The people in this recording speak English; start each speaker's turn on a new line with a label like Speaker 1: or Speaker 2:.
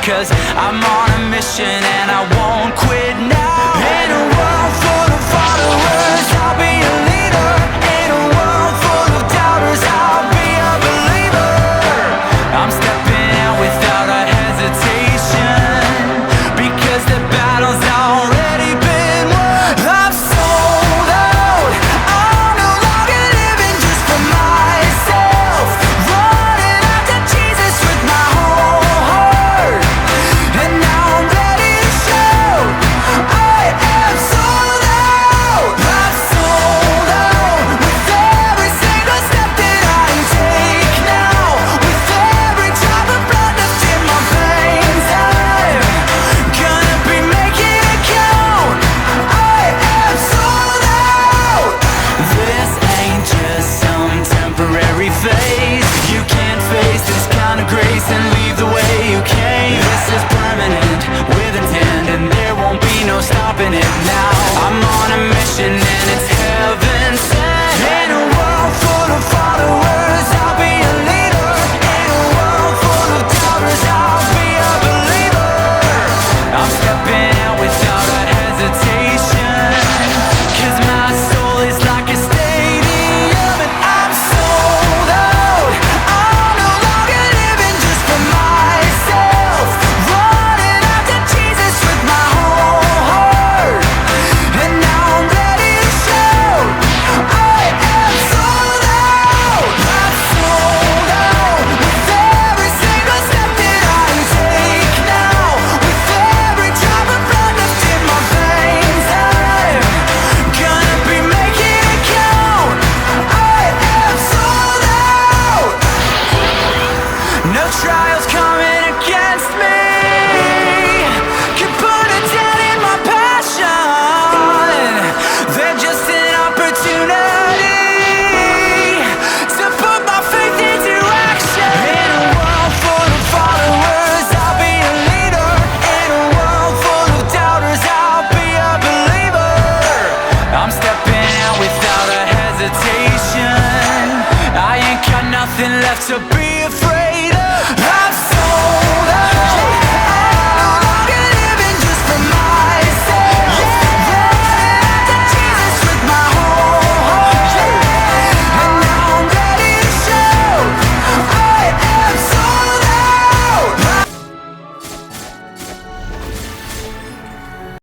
Speaker 1: 'cause I'm on a mission and I won't quit now. In a world full of followers, I'll be a leader. In a world full of doubters, I'll be a believer. I'm stepping out without a hesitation, because the battle's already been won. I'm sold out, I'm no longer living just for myself, running after Jesus with my whole heart. And now I'm ready to shout, I am sold out. I'm sold out, with every single step that I take now, with every drop of blood that's in my veins. I'm gonna be making it count. I am sold out. This ain't just some temporary phase. You can't face this kind of grace and leave the way you came. This is permanent, with intent, and there won't be no stopping it now. I'm on a mission and it's heaven sent. In a world full of followers, I'll be a leader. In a world full of doubters, I'll be a believer. I'm stepping out without a hesitation, 'cause my soul is like a stadium and I'm sold out. I'm no longer living just for myself, running after Jesus with my whole heart. And now I'm ready to shout, I am sold out. I'm sold out, with every single step that I take now, with every drop of blood that's in my veins. I'm gonna be making it count. I am sold out. No trials coming against me can put a dent in my passion. They're just an opportunity to put my faith into action. In a world full of followers, I'll be a leader. In a world full of doubters, I'll be a believer. I'm stepping out without a hesitation. I ain't got nothing left to be afraid